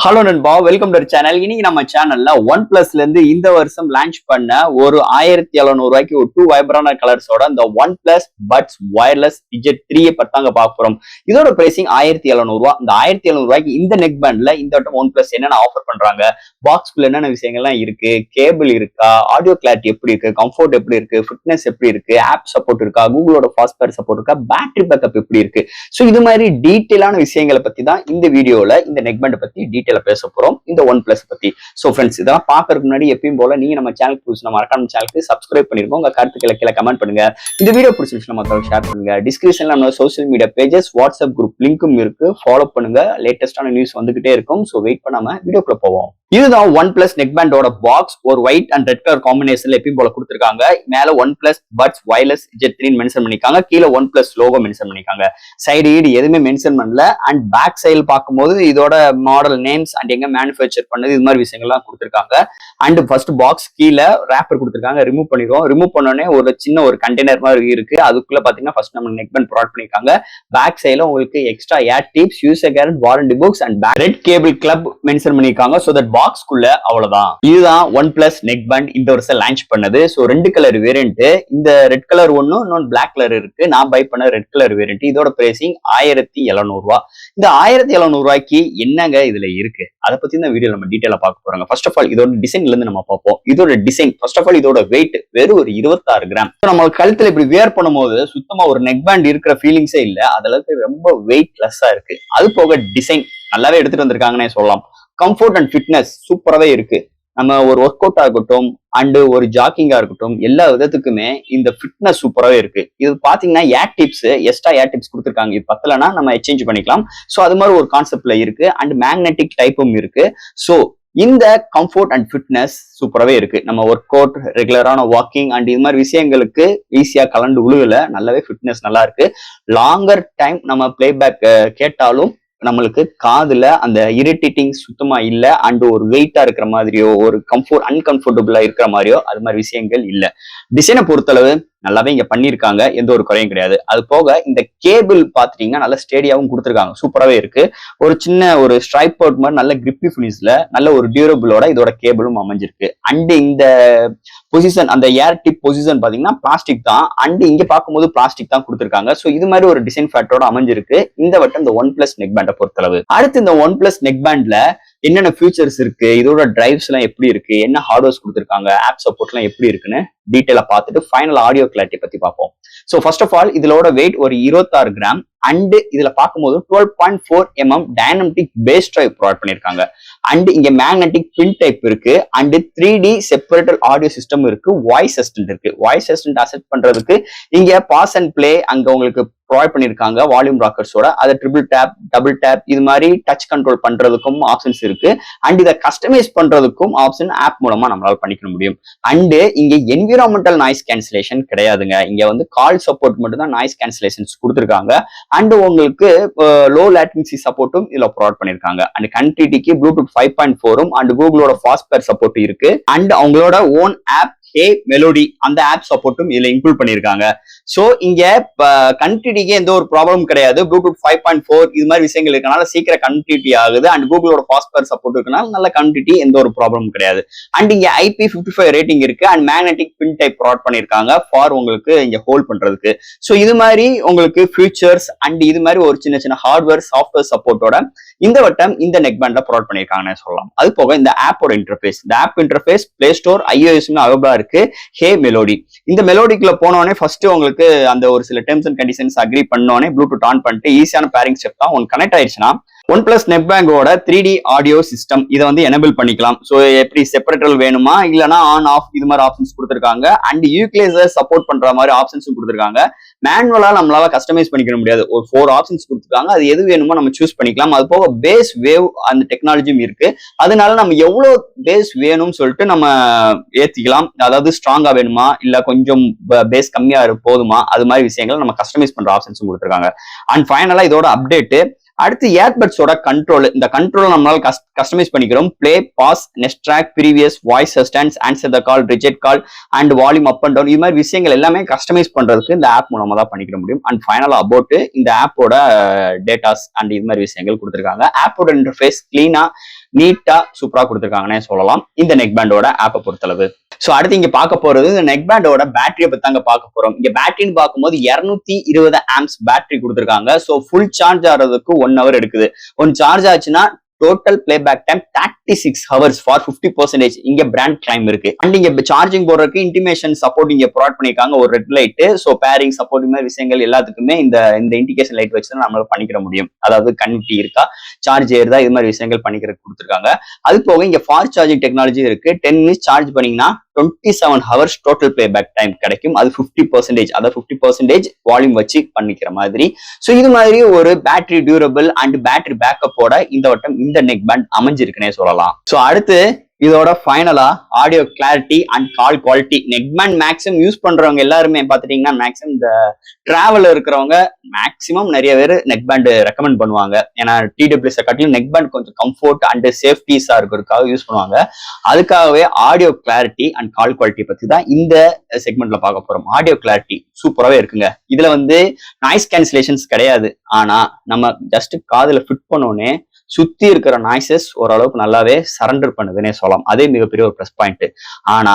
Hello நண்பா, welcome to channel. இன்னைக்கு நம்ம சேனல்ல ஒன் பிளஸ்ல இருந்து இந்த வருஷம் லான்ச் பண்ண ஒரு 1700 ஒரு டூ வைப்ரான கலர்ஸோட இந்த one plus buds wireless Z3 பத்தாங்க பார்க்க போறோம். இதோட பிரைசிங் 1700. இந்த 1700 இந்த நெக் பேண்ட்ல இந்த வட்டம் ஒன் பிளஸ் என்னென்ன ஆஃபர் பண்றாங்க, பாக்ஸ்குள்ள என்னென்ன விஷயங்கள்லாம் இருக்கு, கேபிள் இருக்கா, ஆடியோ கிளாரிட்டி எப்படி இருக்கு, கம்ஃபர்ட் எப்படி இருக்கு, ஃபிட்னஸ் எப்படி இருக்கு, ஆப் சப்போர்ட் இருக்கா, கூகுளோட ஃபாஸ்ட்வேர் சப்போர்ட் இருக்கா, பேட்டரி பேக்கப் எப்படி இருக்கு. ஸோ இது மாதிரி டீட்டெயிலான விஷயங்களை பத்தி தான் இந்த வீடியோல இந்த நெக் பேண்ட் பத்தி டீட்டெயிலா பேச போறோம், இந்த ஒன் பிளஸ் பத்தி. சோ ஃப்ரெண்ட்ஸ், இதெல்லாம் பாக்குறதுக்கு முன்னாடி எப்பயும் போல நீங்க நம்ம சேனலுக்கு புதுசு மறக்காம சேனலுக்கு சப்ஸ்கிரைப் பண்ணிருக்கோம். உங்க கருத்துக்களை கீழே கமெண்ட் பண்ணுங்க. இந்த வீடியோ பிடிச்சிருச்சுன்னா மத்தவங்க ஷேர் பண்ணுங்க. டிஸ்கிரிப்ஷன்ல நம்ம social media pages, WhatsApp group லிங்க்கும் இருக்கு, ஃபாலோ பண்ணுங்க. லேட்டஸ்டான நியூஸ் வந்துகிட்டே இருக்கும். சோ வெயிட் பண்ணாம வீடியோக்குள்ள போவோம். இதுதான் ஒன் பிளஸ் நெக் பேண்டோட பாக்ஸ். ஒரு ஒயிட் அண்ட் ரெட் கலர் காம்பினேஷன்ல எப்பயும் போல கொடுத்திருக்காங்க. மேல one plus buds wireless Z3 mention பண்ணிருக்காங்க. கீழே ஒன் பிளஸ் லோகோ மென்ஷன் பண்ணிருக்காங்க. சைடு எதுவுமே மென்ஷன் பண்ணல. அண்ட் பேக் சைடு பார்க்கும்போது இதோட மாடல் நேம்ஸ் அண்ட் எங்க மேனுஃபேக்சர் பண்ணது இது மாதிரி விஷயங்கள்லாம் கொடுத்திருக்காங்க. அண்ட் ஃபர்ஸ்ட் பாக்ஸ் கீழே ரேப்பர் கொடுத்திருக்காங்க. ரிமூவ் பண்ணிடுவோம். ரிமூவ் பண்ணோடனே ஒரு சின்ன ஒரு கண்டெய்னர் மாதிரி இருக்கு. அதுக்குள்ள பாத்தீங்கன்னா ஃபர்ஸ்ட் நம்ம நெக் பேண்ட் ப்ரொவைட் பண்ணிருக்காங்க. பேக் சைடுல உங்களுக்கு எக்ஸ்ட்ரா ஏர் டிப்ஸ், யூசர் கேரண்ட், warranty books and red cable club mention பண்ணிருக்காங்க. சோ தட் பாக்ஸ்குள்ள அவ்வளவுதான். இதுதான் ஒன் பிளஸ் நெக் பேண்ட் இந்த வருஷம் லான்ச் பண்ணது. சோ ரெண்டு கலர் வேரியன்ட். இந்த ரெட் கலர் ஒன்னு, இன்னொன்னு பிளாக் கலர் இருக்கு. நான் பை பண்ண ரெட் கலர் வேரியன்ட். இதோட பிரைசிங் 1700. இந்த 1700 என்னங்க இதுல இருக்கு, அதை பத்தி இந்த வீடியோ நம்ம டீடைலா பார்க்க போறோம். ஃபர்ஸ்ட் ஆஃப் ஆல் இதோட டிசைன்ல இருந்து நம்ம பார்ப்போம். இதோட டிசைன் ஃபர்ஸ்ட் ஆஃப் ஆல் இதோட வெயிட் வெறும் ஒரு 26 கிராம். நம்ம கழுத்துல இப்படி வேர் பண்ணும்போது சுத்தமா ஒரு நெக் பேண்ட் இருக்கிற ஃபீலிங்ஸே இல்ல. அதளவுக்கு ரொம்ப வெயிட் லெஸ்ஸா இருக்கு. அது போக டிசைன் நல்லாவே எடுத்துட்டு வந்திருக்காங்கன்னே சொல்லலாம். கம்ஃபர்ட் அண்ட் ஃபிட்னஸ் சூப்பராகவே இருக்கு. நம்ம ஒரு ஒர்க் அவுட்டா இருக்கட்டும் அண்ட் ஒரு ஜாக்கிங்கா இருக்கட்டும், எல்லா விதத்துக்குமே இந்த ஃபிட்னஸ் சூப்பராகவே இருக்கு. இது பாத்தீங்கன்னா ஏர் டிப்ஸ், எக்ஸ்ட்ரா ஏர் டிப்ஸ் கொடுத்துருக்காங்க. இது பத்தலனா நம்ம எக்ஸ்சேஞ்ச் பண்ணிக்கலாம். ஸோ அது மாதிரி ஒரு கான்செப்ட்ல இருக்கு. அண்ட் மேக்னெட்டிக் டைப்பும் இருக்கு. ஸோ இந்த கம்ஃபர்ட் அண்ட் ஃபிட்னஸ் சூப்பராகவே இருக்கு. நம்ம ஒர்க் அவுட், ரெகுலரான வாக்கிங் அண்ட் இது மாதிரி விஷயங்களுக்கு ஈஸியா கலண்டு உழுகல. நல்லாவே ஃபிட்னஸ் நல்லா இருக்கு. லாங்கர் டைம் நம்ம பிளேபேக் கேட்டாலும் நம்மளுக்கு காதுல அந்த இரிட்டேட்டிங் சுத்தமா இல்ல. அண்ட் ஒரு வெயிட்டா இருக்கிற மாதிரியோ, ஒரு அன்கம்ஃபர்டபுளா இருக்கிற மாதிரியோ அது மாதிரி விஷயங்கள் இல்ல. டிசைனை பொறுத்தளவு நல்லாவே இங்க பண்ணிருக்காங்க. எந்த ஒரு குறையும் கிடையாது. அது போக இந்த கேபிள் பாத்துட்டீங்கன்னா நல்ல ஸ்டேடியாவும் கொடுத்துருக்காங்க. சூப்பராகவே இருக்கு. ஒரு சின்ன ஒரு ஸ்ட்ரைப் அவுட் மாதிரி நல்ல கிரிப்பி ஃபினிஷ்ல நல்ல ஒரு டியூரபிளோட இதோட கேபிளும் அமைஞ்சிருக்கு. அண்ட் இந்த பொசிஷன், அந்த ஏர் டிப் பொசிஷன் பாத்தீங்கன்னா பிளாஸ்டிக் தான். அண்ட் இங்க பார்க்கும்போது பிளாஸ்டிக் தான் கொடுத்துருக்காங்க. ஸோ இது மாதிரி ஒரு டிசைன் ஃபேக்டரோட அமைஞ்சிருக்கு இந்த வட்டம் இந்த ஒன் பிளஸ் நெக் பேண்டை பொறுத்தளவு. அடுத்து இந்த ஒன் பிளஸ் நெக் பேண்ட்ல என்னென்ன ஃபியூச்சர்ஸ் இருக்கு, இதோட டிரைவ்ஸ் எல்லாம் எப்படி இருக்கு, என்ன ஹார்ட்வேர்ஸ் கொடுத்துருக்காங்க, ஆப் சப்போர்ட் எல்லாம் எப்படி இருக்குன்னு டீட்டெயிலா பார்த்துட்டு ஃபைனல் ஆடியோ கிளாரிட்டி பத்தி பார்ப்போம். ஸோ ஃபர்ஸ்ட் ஆஃப் ஆல் இதோட வெயிட் ஒரு 26 கிராம். அண்ட் இதுல பார்க்கும்போது 12.4 mm dynamic bass drive provide பண்ணிருக்காங்க. அண்ட் இங்க மேக்னெட்டிக் பின் டைப் இருக்கு. And 3D spatial audio system இருக்கு. வாய்ஸ் அசிஸ்டன்ட் இருக்கு. வாய்ஸ் அசிஸ்டன்ட் அசெட் பண்றதுக்கு இங்க பாஸ் அண்ட் பிளே அங்க உங்களுக்கு ப்ரொவைட் பண்ணிருக்காங்க. வால்யூம் ராக்கர்ஸோட அதை ட்ரிபிள் டேப், டபுள் டேப் இது மாதிரி டச் கண்ட்ரோல் பண்றதுக்கும் ஆப்ஷன்ஸ் இருக்கு. அண்ட் இதை கஸ்டமைஸ் பண்றதுக்கும் ஆப்ஷன் ஆப் மூலமா நம்மளால பண்ணிக்க முடியும். அண்ட் இங்க என்விரான்மெண்டல் நாய்ஸ் கேன்சலேஷன் கிடையாதுங்க. இங்க வந்து கால் சப்போர்ட் மட்டும் தான் நாய்ஸ் கேன்சலேஷன்ஸ் கொடுத்துருக்காங்க. அண்ட் உங்களுக்கு லோ லேட்டன்சி சப்போர்ட்டும் இதுல ப்ரொவைட் பண்ணிருக்காங்க. அண்ட் கனெக்டிவிட்டிக்கு ப்ளூடூத் 5.4 அண்ட் கூகுளோட ஃபாஸ்ட்வேர் சப்போர்ட் இருக்கு. அண்ட் அவங்களோட ஓன் ஆப் ஹே மெலோடி அந்த ஆப் சப்போர்ட்டும் இதுல இன்க்ளூட் பண்ணிருக்காங்க. சோ இங்க கனெக்டிவிட்டிக்கு எந்த ஒரு ப்ராப்ளம் கிடையாது. ப்ளூடூத் 5.4 இது மாதிரி விஷயங்கள் இருக்கனால சீக்கிரம் கனெக்டிவிட்டி ஆகுது. அண்ட் கூகுளோட ஃபாஸ்ட்வேர் சப்போர்ட் இருக்கனால நல்ல கனெக்டிவிட்டி, எந்த ஒரு ப்ராப்ளமும் கிடையாது. அண்ட் இங்க IP55 ரேட்டிங் இருக்கு. And magnetic pin type provide பண்ணிருக்காங்க ஃபார் உங்களுக்கு இங்க ஹோல்ட் பண்றதுக்கு. சோ இது மாதிரி உங்களுக்கு ஃபியூச்சர்ஸ் அண்ட் இது மாதிரி ஒரு சின்ன சின்ன ஹார்ட்வேர் சாஃப்ட்வேர் சப்போர்ட்டோட இந்த வட்டம் இந்த நெக் பேண்ட்ல ப்ரொவைட் பண்ணிருக்காங்கன்னு சொல்லலாம். அது போக இந்த ஆப்போட இன்டர்ஃபேஸ், இந்த app interface play store, iOS அவைலபிளா இருக்கு. ஹே மெலோடி, இந்த மெலோடிக்குள்ள போனோடனே ஃபர்ஸ்ட் உங்களுக்கு அந்த ஒரு சில டெர்ம்ஸ் அண்ட் கண்டிஷன்ஸ் அக்ரி பண்ணோடனே ப்ளூடூத் ஆன் பண்ணிட்டு ஈஸியான பேரிங் ஸ்டெப் தான். உங்களுக்கு கனெக்ட் ஆயிடுச்சுன்னா ஒன் பிளஸ் நெக் பேண்டோட 3D ஆடியோ சிஸ்டம் இதை வந்து எனேபிள் பண்ணிக்கலாம். ஸோ எப்படி செப்பரேட்டர் வேணுமா இல்லைனா ஆன் ஆஃப் இது மாதிரி ஆப்ஷன்ஸ் கொடுத்துருக்காங்க. அண்ட் யூக்லேசர் சப்போர்ட் பண்ற மாதிரி ஆப்ஷன்ஸும் கொடுத்துருக்காங்க. மேனுவலா நம்மளால கஸ்டமைஸ் பண்ணிக்க முடியாது. ஒரு 4 ஆப்ஷன்ஸ் கொடுத்துருக்காங்க. அது எது வேணுமோ நம்ம சூஸ் பண்ணிக்கலாம். அது போக பேஸ் வேவ் அந்த டெக்னாலஜியும் இருக்கு. அதனால நம்ம எவ்வளவு பேஸ் வேணும்னு சொல்லிட்டு நம்ம ஏத்திக்கலாம். அதாவது ஸ்ட்ராங்கா வேணுமா இல்ல கொஞ்சம் பேஸ் கம்மியா போதுமா, அது மாதிரி விஷயங்கள் நம்ம கஸ்டமைஸ் பண்ற ஆப்ஷன்ஸும் கொடுத்துருக்காங்க. அண்ட் ஃபைனலா இதோட அப்டேட் அடுத்து ஏர்பட்ஸோட கண்ட்ரோல். இந்த கண்ட்ரோல் நம்மளால கஸ்டமைஸ் பண்ணிக்கிறோம். Play, pause, next track, previous, voice assistance, answer the call, reject call and volume up and down இது மாதிரி விஷயங்கள் எல்லாமே கஸ்டமைஸ் பண்றதுக்கு இந்த ஆப் மூலமா தான் பண்ணிக்க முடியும். அண்ட் ஃபைனலா அபவுட் இந்த ஆப்போட டேட்டாஸ் அண்ட் இது மாதிரி விஷயங்கள் கொடுத்துருக்காங்க. ஆப்போட இன்டர்ஃபேஸ் கிளீனா நீட்டா சூப்பரா கொடுத்துருக்காங்கன்னே சொல்லலாம் இந்த நெக் பேண்டோட ஆப்பை பொறுத்தளவு. சோ அடுத்து இங்க பார்க்க போறது இந்த நெக் பேண்டோட பேட்டரியை பத்தி தாங்க பார்க்க போறோம். இங்க பேட்டரின்னு பார்க்கும்போது 220 ஆம்ஸ் பேட்டரி கொடுத்துருக்காங்க. சோ ஃபுல் சார்ஜ் ஆகிறதுக்கு 1 hour எடுக்குது. ஒன் சார்ஜ் ஆச்சுன்னா total playback time 36 hours for 50% இங்க பிராண்ட் கிளைம் இருக்கு. அண்ட் இங்க சார்ஜிங் போடுறதுக்கு இன்டிமேஷன் சப்போர்ட் இங்க ப்ரொவைட் பண்ணிருக்காங்க, ஒரு red light. So pairing support மாதிரி விஷயங்கள் எல்லாத்துக்குமே இந்த இண்டிகேஷன் லைட் வச்சு தான் நம்மளால பண்ணிக்கிற முடியும். அதாவது கனெக்டிவிட்டி இருக்கா, சார்ஜ் ஏறுதா, இது மாதிரி விஷயங்கள் பண்ணிக்கிறதுக்கு கொடுத்துருக்காங்க. அது போக இங்க ஃபாஸ்ட் சார்ஜிங் டெக்னாலஜி இருக்கு. 10 minutes சார்ஜ் பண்ணீங்கன்னா 27 hours டோட்டல் பிளேபேக் டைம் கிடைக்கும். அது 50%, அதாவது 50% வால்யூம் வச்சு பண்ணிக்கிற மாதிரி. சோ இது மாதிரி ஒரு பேட்டரி டியூரபிள் அண்ட் பேட்டரி பேக்கப்போட இந்த வட்டம் இந்த நெக் பேண்ட் அமைஞ்சிருக்குன்னே சொல்லலாம். சோ அடுத்து இதோட ஃபைனலா audio clarity and call quality. Neck band maximum use பண்றவங்க எல்லாருமே பாத்துட்டீங்கன்னா மேக்ஸிமம் இந்த டிராவல் இருக்கிறவங்க மேக்ஸிமம் நிறைய பேர் நெக் பேண்ட் ரெக்கமெண்ட் பண்ணுவாங்க. ஏன்னா TWS காட்டிலும் நெக் பேண்ட் கொஞ்சம் கம்ஃபர்ட் அண்ட் சேஃப்டிஸா இருக்கிறதுக்காக யூஸ் பண்ணுவாங்க. அதுக்காகவே audio clarity and call quality பத்தி தான் இந்த செக்மெண்ட்ல பார்க்க போறோம். ஆடியோ கிளாரிட்டி சூப்பராகவே இருக்குங்க. இதுல நாய்ஸ் கேன்சலேஷன்ஸ் கிடையாது. ஆனா நம்ம ஜஸ்ட் காதுல ஃபிட் பண்ணோன்னே சுத்தி இருக்கிற நாய்ஸஸ் ஓரளவுக்கு நல்லாவே சரண்டர் பண்ணுதுன்னே சொல்லலாம். அதே மிகப்பெரிய ஒரு ப்ளஸ் பாயிண்ட். ஆனா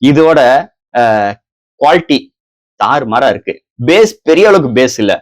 இதோட குவாலிட்டி தாறுமாறா இருக்கு. பேஸ் பெரிய அளவுக்கு பேஸ் இல்ல,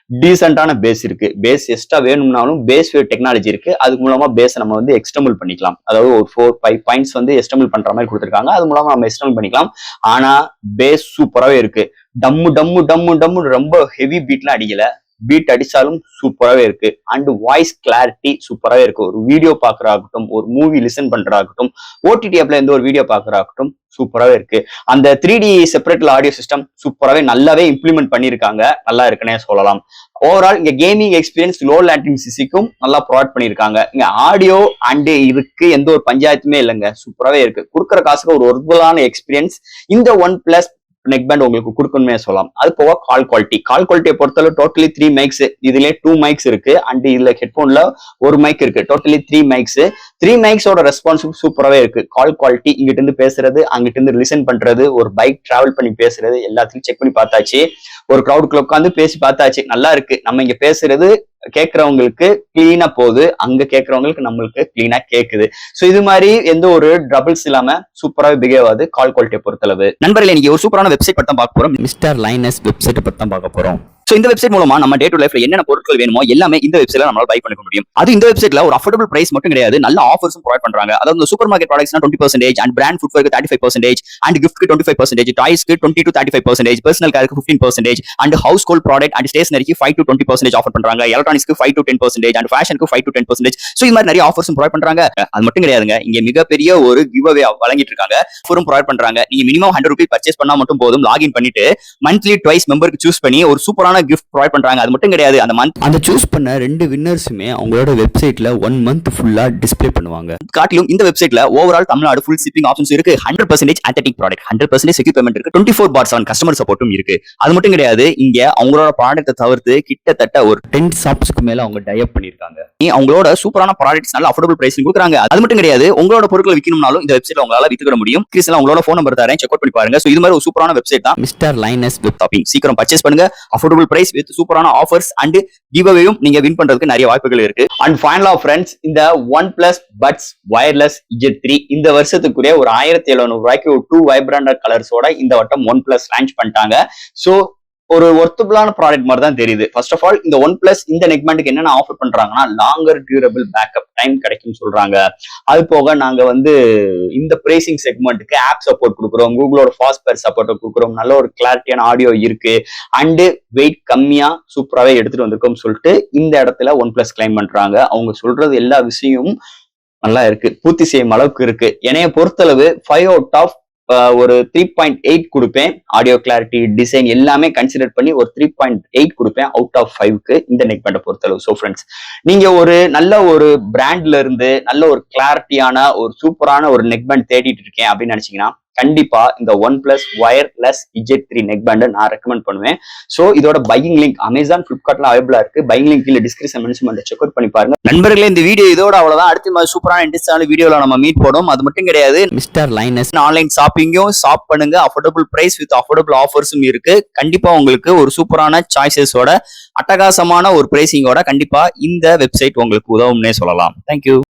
டீசென்டான பேஸ் இருக்கு. பேஸ் எக்ஸ்ட்ரா வேணும்னாலும் பேஸ் வேவ் டெக்னாலஜி இருக்கு. அதுக்கு மூலமா பேஸ் நம்ம எக்ஸ்டெம்பிள் பண்ணிக்கலாம். அதாவது ஒரு 4-5 பாயிண்ட்ஸ் எக்ஸ்டெம்பிள் பண்ற மாதிரி கொடுத்துருக்காங்க. அது மூலமா நம்ம எக்ஸ்டெம்பிள் பண்ணிக்கலாம். ஆனா பேஸ் சூப்பராகவே இருக்கு. டம்மு டம்மு டம்மு டம்மு ரொம்ப ஹெவி பீட்லாம் அடிக்கல, பீட் அடிச்சாலும் சூப்பராகவே இருக்கு. அண்ட் வாய்ஸ் கிளாரிட்டி சூப்பராகவே இருக்கு. ஒரு வீடியோ பாக்குறாகட்டும், ஒரு மூவி லிசன் பண்றாகட்டும், OTT ஆப்ல எந்த ஒரு வீடியோ பாக்குறாகட்டும் சூப்பராகவே இருக்கு. அந்த 3D செப்பரேட்ல ஆடியோ சிஸ்டம் சூப்பராகவே நல்லாவே இம்ப்ளிமெண்ட் பண்ணிருக்காங்க. நல்லா இருக்குன்னே சொல்லலாம். ஓவரால் இங்க கேமிங் எக்ஸ்பீரியன்ஸ் லோ லேட்டிங் சிசிக்கும் நல்லா ப்ரொவைட் பண்ணிருக்காங்க. இங்க ஆடியோ அண்ட் இதுக்கு எந்த ஒரு பஞ்சாயத்துமே இல்லைங்க, சூப்பராகவே இருக்கு. கொடுக்குற காசுக்கு ஒரு ஒரிஜினலான எக்ஸ்பீரியன்ஸ் இந்த OnePlus நெக் பேண்ட் உங்களுக்கு கொடுக்கணுமே சொல்லலாம். அது போக கால் குவாலிட்டியை பொறுத்தளவு டோட்டலி 3 மைக்ஸ், இதுல 2 மைக்ஸ் இருக்கு. அண்ட் இதுல ஹெட்போன்ல ஒரு மைக் இருக்கு. Totally 3 mikes. 3 மைக்ஸோட ரெஸ்பான்ஸ் சூப்பராகவே இருக்கு. கால் குவாலிட்டி, இங்கிட்ட இருந்து பேசுறது, அங்கிட்ட இருந்து லிசன் பண்றது, ஒரு பைக் டிராவல் பண்ணி பேசுறது, எல்லாத்தையும் செக் பண்ணி பார்த்தாச்சு. ஒரு கிரௌடுக்குள்ள உட்காந்து பேசி பார்த்தாச்சு. நல்லா இருக்கு. நம்ம இங்க பேசுறது கேட்கறவங்களுக்கு கிளீனா போகுது, அங்க கேட்கறவங்களுக்கு நம்மளுக்கு கிளீனா கேக்குது. சோ இது மாதிரி எந்த ஒரு ட்ரபிள்ஸ் இல்லாம சூப்பராக பிஹேவ் ஆகுது கால் குவாலிட்டியை பொறுத்தளவு. நண்பர்களே, இன்னைக்கு ஒரு சூப்பரான வெப்சைட் பத்தி தான் பார்க்க போறோம். மிஸ்டர் லைனஸ் வெப்சைட் பத்தி தான் பார்க்க போறோம். சோ இந்த வெப்சைட் மூலமா நம்ம டே டு லைஃப்ல என்னென்ன பொருட்கள் வேணுமோ எல்லாமே இந்த வெப்சைட்ல நம்மளால பை பண்ணிக்க முடியும். அது இந்த வெப்சைட்ல ஒரு அஃபோர்டபிள் பிரைஸ் மட்டும் கிடையாது, நல்ல ஆஃபர்ஸும் ப்ரொவைட் பண்றாங்க. அதாவது சூப்பர் மார்க்கெட் ப்ராடக்ட்ஸ்னா 20%, அண்ட் பிராண்ட் ஃபுட்வேருக்கு 35%, அண்ட் கிஃப்ட்க்கு 25%, டாய்ஸ்க்கு 20 to 35%, பர்சனல் கேருக்கு 15%, and household product and ஸ்டேஷனரிக்கு 5 to 20% ஆஃபர் பண்றாங்க. எலக்ட்ரானிக்ஸ்க்கு 5 to 10%, அண்ட் ஃபேஷனுக்கு 5 to 10%. சோ இந்த மாதிரி நிறைய ஆஃபர்ஸும் ப்ரொவைட் பண்றாங்க. அது மட்டும் கிடையாதுங்க, இங்க மிகப்பெரிய ஒரு கிவ் அவே வழங்கிட்டு இருக்காங்க. ஆஃபரும் ப்ரொவைட் பண்றாங்க. நீங்க மினிமம் 100 ரூபீஸ் பர்ச்சேஸ் பண்ணா மட்டும் போதும். லாகின் பண்ணிட்டு மந்த்லி ட்வைஸ் மெம்பருக்கு சூஸ் பண்ணி ஒரு சூப்பரான கிஃப்ட் ப்ரொவைட் பண்றாங்க. அது மட்டும் கிடையாது, அந்த சூஸ் பண்ண 2 வின்னர்ஸுமே அவங்களோட வெப்சைட்ல 1 month ஃபுல்லா டிஸ்ப்ளே பண்ணுவாங்க. காட்டிலும் இந்த வெப்சைட்ல overall Tamil Nadu full shipping options இருக்கு. 100% authentic ப்ராடக்ட், 100% செக்யூர் பேமெண்ட் இருக்கு. 24/7 கஸ்டமர் சப்போர்ட்டும் இருக்கு. அது மட்டும் கிடையாது, இங்க அவங்களோட ப்ராடக்ட்டை தவிர்த்து கிட்டத்தட்ட ஒரு 10 ஷாப்ஸ்க்கு மேல அவங்க டை அப் பண்ணிருக்காங்க. அவங்களோட சூப்பரான ப்ராடக்ட்ஸ் நல்ல அஃபோர்டபிள் பிரைஸ் கொடுக்குறாங்க. அது மட்டும் கிடையாது, உங்களோட பொருட்களை விற்கணும்னாலும் இந்த வெப்சைட்ல உங்களால வித்துக்கிற முடியும். கிறிஸ்ல உங்களோட ஃபோன் நம்பர் தரேன், செக் அவுட் பண்ணி பாருங்க. சோ இது மாதிரி ஒரு சூப்பரான வெப்சைட் தான் மிஸ்டர் லைனஸ் வெப் ஷாப்பிங். சீக்கிரம் பர்ச்சேஸ் பண்ணுங்க. அஃபோர்டபிள் பிரைஸ் வித் சூப்பரான ஆஃபர்ஸ் அண்ட் கிவ்அவேயும் நீங்க வின் பண்றதுக்கு நிறைய வாய்ப்புகள் இருக்கு. அண்ட் ஃபைனலா ஃப்ரெண்ட்ஸ், இந்த OnePlus Buds Wireless Z3 இந்த வருஷத்துக்குரிய ஒரு 1700 ரூபாய்க்கு ஒரு 2 வைப்ரண்ட் கலர்ஸோட இந்த வட்டம் OnePlus லான்ச் பண்ணிட்டாங்க. சோ ஒரு ஒர்த்தபிளான ப்ராடக்ட் மாதிரி தான் தெரியுது. ஃபர்ஸ்ட் ஆஃப் ஆல் இந்த OnePlus இந்த நெக் பேண்டுக்கு என்னென்ன ஆஃபர் பண்றாங்கன்னா லாங்கர் டியூரபிள் பேக்கப் டைம் கிடைக்கும் சொல்றாங்க. அது போக நாங்க இந்த பிரைசிங் செக்மெண்ட்டுக்கு ஆப் சப்போர்ட் கொடுக்குறோம், கூகுளோட ஃபாஸ்ட்வேர் சப்போர்ட் கொடுக்குறோம், நல்ல ஒரு கிளாரிட்டியான ஆடியோ இருக்கு, அண்ட் வெயிட் கம்மியா சூப்பராகவே எடுத்துட்டு வந்திருக்கோம் சொல்லிட்டு இந்த இடத்துல OnePlus கிளைம் பண்றாங்க. அவங்க சொல்றது எல்லா விஷயமும் நல்லா இருக்கு, பூர்த்தி செய்யும் அளவுக்கு இருக்கு. என்னைய பொறுத்தளவு 5 out of ஒரு 3.8 கொடுப்பேன். ஆடியோ கிளாரிட்டி, டிசைன் எல்லாமே கன்சிடர் பண்ணி ஒரு 3.8 கொடுப்பேன் அவுட் ஆஃப் 5க்கு இந்த நெக் பேண்டை பொறுத்தளவு. ஸோ ஃப்ரெண்ட்ஸ், நீங்க ஒரு நல்ல ஒரு பிராண்ட்ல இருந்து நல்ல ஒரு கிளாரிட்டியான ஒரு சூப்பரான ஒரு நெக் பேண்ட் தேடிட்டு இருக்கேன் அப்படின்னு நினைச்சீங்கன்னா கண்டிப்பா இந்த OnePlus Wireless Z3 நெக் பேண்டை நான் ரெக்கமெண்ட் பண்ணுவேன். சோ இதோட பையிங் லிங்க் Amazon, Flipkartல அவைலபிளா இருக்கு. பையிங் லிங்க் கீழே டிஸ்கிரிப்ஷன் மென்ஷன் செக் அவுட் பண்ணி பாருங்க. நண்பர்களே, இந்த வீடியோ இதோட அவ்வளவுதான். அடுத்த சூப்பரான இன்ட்ரெஸ்டான வீடியோல நம்ம மீட் போடும். அது மட்டும் கிடையாது, மிஸ்டர் லைனஸ் ஆன்லைன் ஷாப்பிங்கும் ஷாப் பண்ணுங்க. அஃபோர்டபிள் பிரைஸ் வித் அஃபோர்டபிள் ஆஃபர்ஸும் இருக்கு. கண்டிப்பா உங்களுக்கு ஒரு சூப்பரான சாய்ஸஸோட அட்டகாசமான ஒரு பிரைசிங்கோட கண்டிப்பா இந்த வெப்சைட் உங்களுக்கு உதவும்னே சொல்லலாம். தேங்க்யூ.